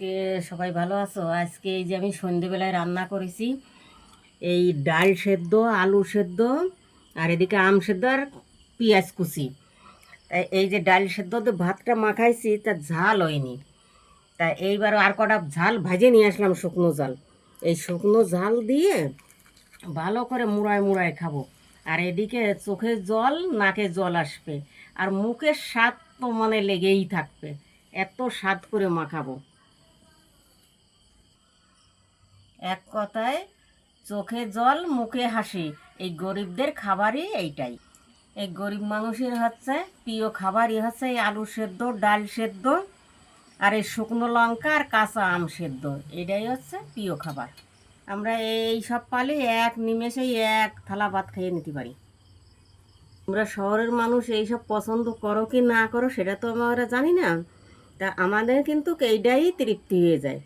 কে সবাই ভালো আছো? আজকে এই যে আমি সন্ধেবেলায় রান্না করেছি এই ডাল সেদ্ধ, আলু সেদ্ধ, আর এদিকে আম সেদ্ধ আর পেঁয়াজ কুচি। তাই এই যে ডাল সেদ্ধ দিয়ে ভাতটা মাখাইছি, তা ঝাল হয়নি। তা এইবার আর কটা ঝাল ভাজে নিয়ে আসলাম, শুকনো ঝাল। এই শুকনো ঝাল দিয়ে ভালো করে মুড়ায় মুড়ায় খাবো। আর এদিকে চোখে জল, নাকে জল আসবে, আর মুখের স্বাদ তো মানে লেগেই থাকবে। এত স্বাদ করে মাখাবো। এক কথায় চোখে জল, মুখে হাসি। এই গরিবদের খাবারই এইটাই। এই গরিব মানুষের হচ্ছে প্রিয় খাবারই হচ্ছে এই আলু সেদ্ধ, ডাল সেদ্ধ, আর এই শুকনো লঙ্কা আর কাঁচা আম সেদ্ধ। এটাই হচ্ছে প্রিয় খাবার। আমরা এই সব পালে এক নিমেষেই এক থালা ভাত খেয়ে নিতে পারি। তোমরা শহরের মানুষ এইসব পছন্দ করো কি না করো সেটা তো আমরা জানি না। তা আমাদের কিন্তু এইটাই তৃপ্তি হয়ে যায়।